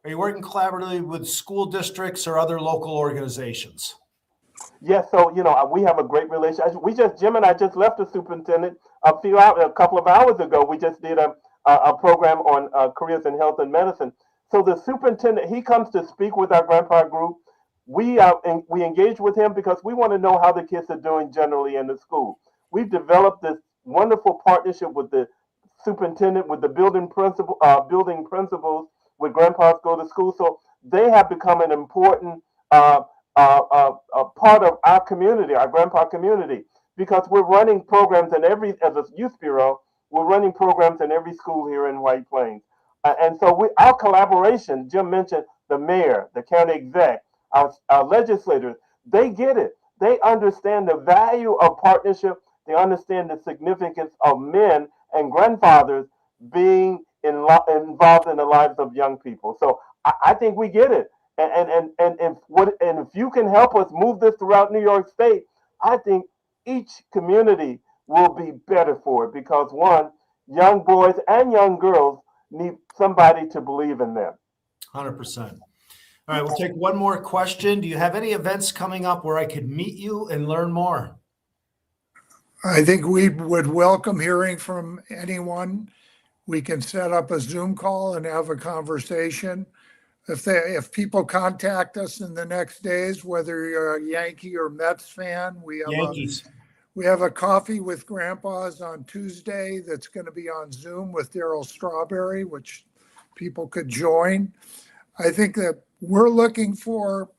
B: Are you working collaboratively with school districts or other local organizations?
C: Yes, so we have a great relationship. Jim and I just left the superintendent a couple of hours ago. We just did a program on careers in health and medicine. So the superintendent, he comes to speak with our grandpa group. We engage with him because we want to know how the kids are doing generally in the school. We've developed this wonderful partnership with the superintendent, with the building principals, with grandpas go to school. So they have become an important a part of our community, our grandpa community, because we're running programs as a youth bureau, we're running programs in every school here in White Plains. And so our collaboration, Jim mentioned the mayor, the county exec, our legislators, they get it. They understand the value of partnership. They understand the significance of men and grandfathers being involved in the lives of young people. So I think we get it. And if you can help us move this throughout New York State, I think each community will be better for it because one, young boys and young girls need somebody to believe in them.
B: 100%. All right, we'll take one more question. Do you have any events coming up where I could meet you and learn more?
D: I think we would welcome hearing from anyone. We can set up a Zoom call and have a conversation. If people contact us in the next days, whether you're a Yankee or Mets fan, we have a coffee with grandpas on Tuesday that's going to be on Zoom with Daryl Strawberry, which people could join. I think that we're looking for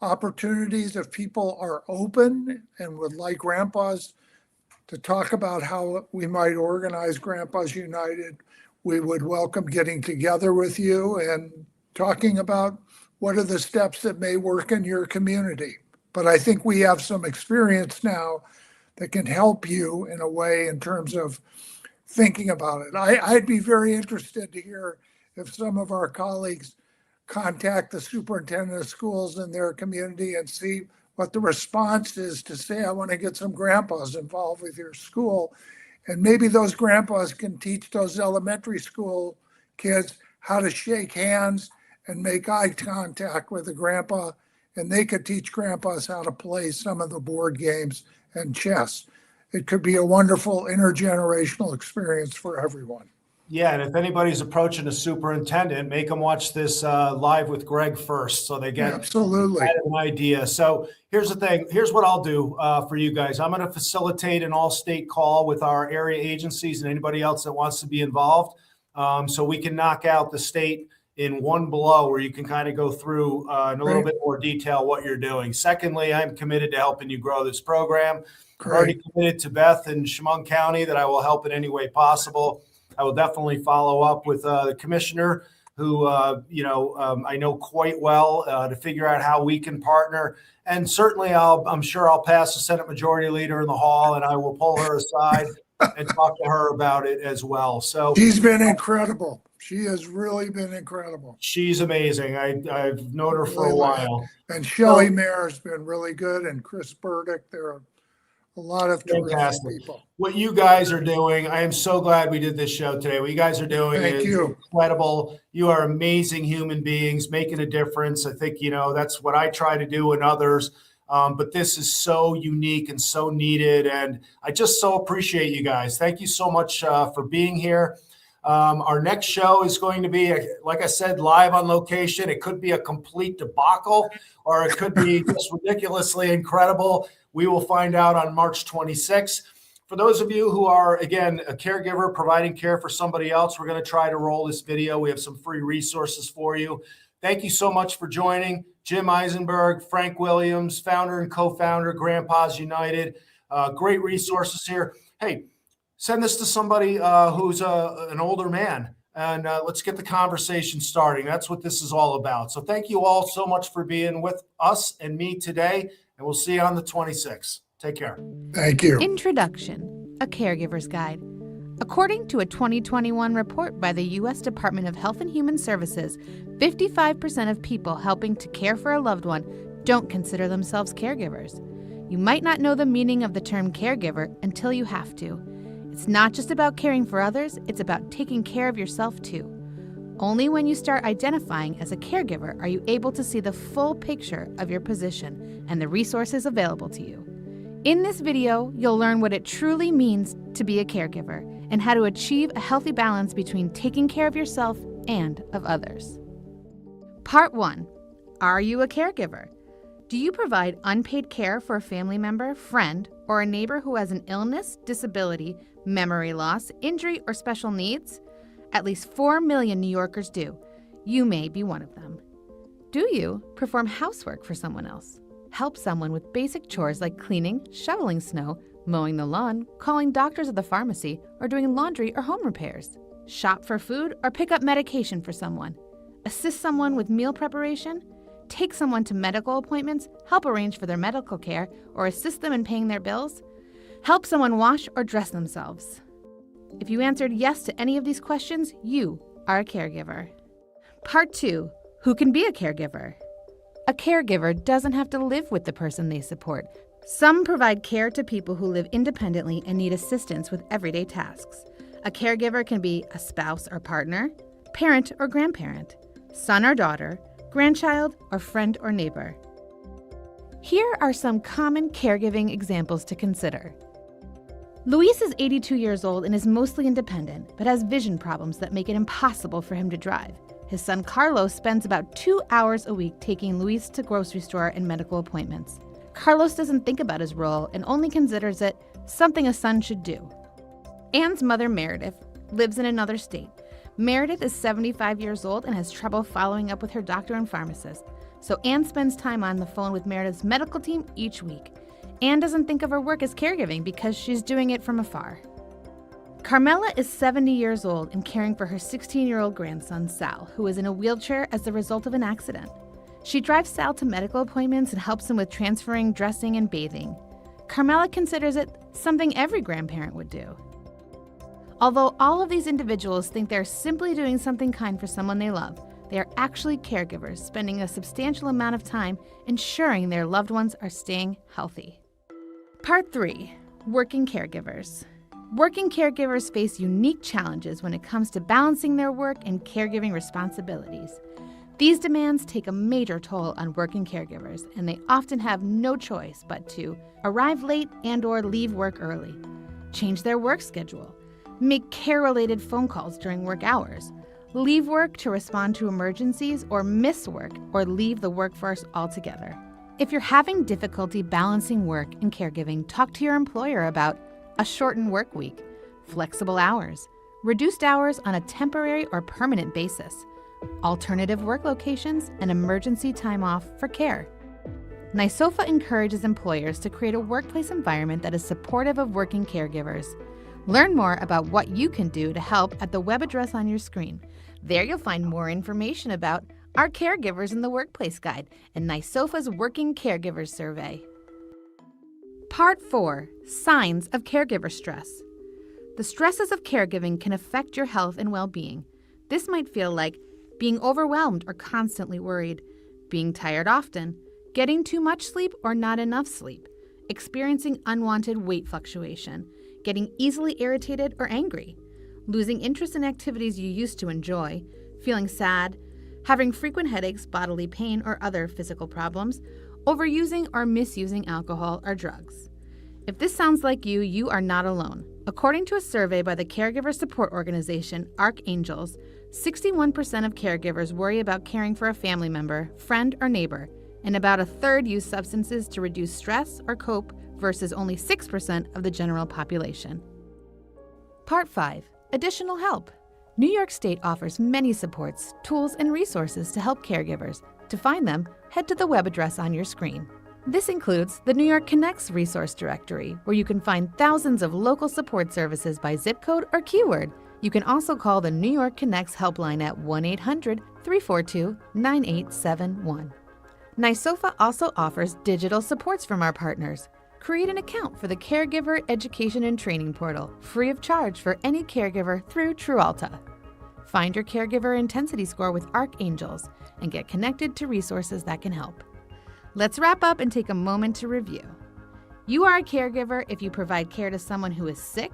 D: opportunities if people are open and would like grandpas to talk about how we might organize Grandpas United. We would welcome getting together with you and talking about what are the steps that may work in your community. But I think we have some experience now that can help you in a way in terms of thinking about it. I'd be very interested to hear if some of our colleagues contact the superintendent of schools in their community and see what the response is to say, I want to get some grandpas involved with your school. And maybe those grandpas can teach those elementary school kids how to shake hands and make eye contact with a grandpa. And they could teach grandpas how to play some of the board games and chess. It could be a wonderful intergenerational experience for everyone.
B: Yeah, and if anybody's approaching a superintendent, make them watch this live with Greg first so they get
D: absolutely
B: an idea. So here's the thing. Here's what I'll do for you guys. I'm going to facilitate an all-state call with our area agencies and anybody else that wants to be involved so we can knock out the state in one blow where you can kind of go through in a little bit more detail what you're doing. Secondly, I'm committed to helping you grow this program. I'm already committed to Beth and Chemung County that I will help in any way possible. I will definitely follow up with the commissioner who, I know quite well to figure out how we can partner. And certainly I'm sure I'll pass the Senate Majority Leader in the hall and I will pull her aside and talk to her about it as well. So
D: she's been incredible. She has really been incredible.
B: She's amazing. I've known her for a while.
D: And Shelley Mayer has been really good, and Chris Burdick. There are a lot of terrific people.
B: What you guys are doing, I am so glad we did this show today. What you guys are doing is incredible. You are amazing human beings making a difference. I think, that's what I try to do and others. But this is so unique and so needed. And I just so appreciate you guys. Thank you so much for being here. Our next show is going to be, like I said, live on location. It could be a complete debacle or it could be just ridiculously incredible. We will find out on March 26th. For those of you who are, again, a caregiver providing care for somebody else, we're going to try to roll this video. We have some free resources for you. Thank you so much for joining. Jim Isenberg, Frank Williams, founder and co-founder, Grandpas United. Great resources here. Hey, send this to somebody who's an older man, and let's get the conversation starting. That's what this is all about. So thank you all so much for being with us and me today, and we'll see you on the 26th. Take care.
D: Thank you.
E: Introduction, a caregiver's guide. According to a 2021 report by the U.S. Department of Health and Human Services, 55% of people helping to care for a loved one don't consider themselves caregivers. You might not know the meaning of the term caregiver until you have to. It's not just about caring for others, it's about taking care of yourself too. Only when you start identifying as a caregiver are you able to see the full picture of your position and the resources available to you. In this video, you'll learn what it truly means to be a caregiver and how to achieve a healthy balance between taking care of yourself and of others. Part 1. Are you a caregiver? Do you provide unpaid care for a family member, friend, or a neighbor who has an illness, disability, memory loss, injury, or special needs? At least 4 million New Yorkers do. You may be one of them. Do you perform housework for someone else? Help someone with basic chores like cleaning, shoveling snow, mowing the lawn, calling doctors at the pharmacy, or doing laundry or home repairs? Shop for food or pick up medication for someone? Assist someone with meal preparation? Take someone to medical appointments, help arrange for their medical care, or assist them in paying their bills? Help someone wash or dress themselves? If you answered yes to any of these questions, you are a caregiver. Part 2. Who can be a caregiver? A caregiver doesn't have to live with the person they support. Some provide care to people who live independently and need assistance with everyday tasks. A caregiver can be a spouse or partner, parent or grandparent, son or daughter, grandchild or friend or neighbor. Here are some common caregiving examples to consider. Luis is 82 years old and is mostly independent, but has vision problems that make it impossible for him to drive. His son Carlos spends about 2 hours a week taking Luis to grocery store and medical appointments. Carlos doesn't think about his role and only considers it something a son should do. Anne's mother, Meredith, lives in another state. Meredith is 75 years old and has trouble following up with her doctor and pharmacist, so Anne spends time on the phone with Meredith's medical team each week. Anne doesn't think of her work as caregiving because she's doing it from afar. Carmela is 70 years old and caring for her 16-year-old grandson, Sal, who is in a wheelchair as the result of an accident. She drives Sal to medical appointments and helps him with transferring, dressing, and bathing. Carmela considers it something every grandparent would do. Although all of these individuals think they're simply doing something kind for someone they love, they are actually caregivers, spending a substantial amount of time ensuring their loved ones are staying healthy. Part 3. Working caregivers. Working caregivers face unique challenges when it comes to balancing their work and caregiving responsibilities. These demands take a major toll on working caregivers, and they often have no choice but to arrive late and/or leave work early, change their work schedule, make care-related phone calls during work hours, leave work to respond to emergencies, or miss work or leave the workforce altogether. If you're having difficulty balancing work and caregiving, talk to your employer about a shortened work week, flexible hours, reduced hours on a temporary or permanent basis, alternative work locations, and emergency time off for care. NYSOFA encourages employers to create a workplace environment that is supportive of working caregivers. Learn more about what you can do to help at the web address on your screen. There you'll find more information about our Caregivers in the Workplace Guide and NYSOFA's Working Caregivers Survey. Part 4. Signs of caregiver stress. The stresses of caregiving can affect your health and well-being. This might feel like being overwhelmed or constantly worried, being tired often, getting too much sleep or not enough sleep, experiencing unwanted weight fluctuation, getting easily irritated or angry, losing interest in activities you used to enjoy, feeling sad, having frequent headaches, bodily pain, or other physical problems, overusing or misusing alcohol or drugs. If this sounds like you, you are not alone. According to a survey by the caregiver support organization Archangels, 61% of caregivers worry about caring for a family member, friend, or neighbor, and about a third use substances to reduce stress or cope versus only 6% of the general population. Part 5. Additional help. New York State offers many supports, tools, and resources to help caregivers. To find them, head to the web address on your screen. This includes the New York Connects resource directory, where you can find thousands of local support services by zip code or keyword. You can also call the New York Connects helpline at 1-800-342-9871. NYSOFA also offers digital supports from our partners. Create an account for the Caregiver Education and Training Portal, free of charge for any caregiver through TruAlta. Find your caregiver intensity score with Archangels and get connected to resources that can help. Let's wrap up and take a moment to review. You are a caregiver if you provide care to someone who is sick,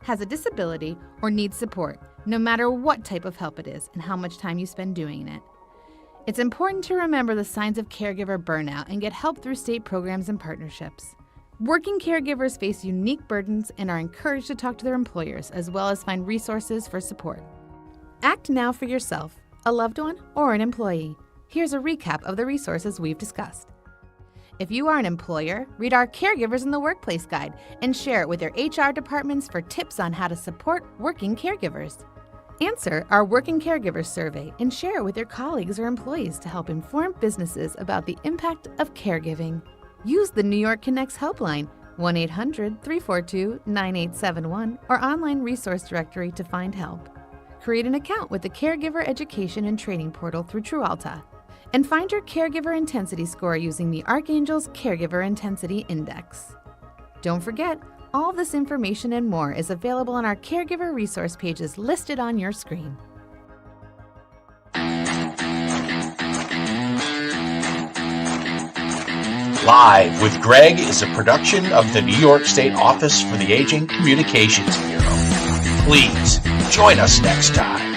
E: has a disability, or needs support, no matter what type of help it is and how much time you spend doing it. It's important to remember the signs of caregiver burnout and get help through state programs and partnerships. Working caregivers face unique burdens and are encouraged to talk to their employers as well as find resources for support. Act now for yourself, a loved one, or an employee. Here's a recap of the resources we've discussed. If you are an employer, read our Caregivers in the Workplace Guide and share it with your HR departments for tips on how to support working caregivers. Answer our Working Caregivers survey and share it with your colleagues or employees to help inform businesses about the impact of caregiving. Use the New York Connects helpline, 1-800-342-9871, or online resource directory to find help. Create an account with the Caregiver Education and Training Portal through TruAlta. And find your caregiver intensity score using the Archangel's Caregiver Intensity Index. Don't forget, all this information and more is available on our caregiver resource pages listed on your screen.
A: Live with Greg is a production of the New York State Office for the Aging Communications Bureau. Please join us next time.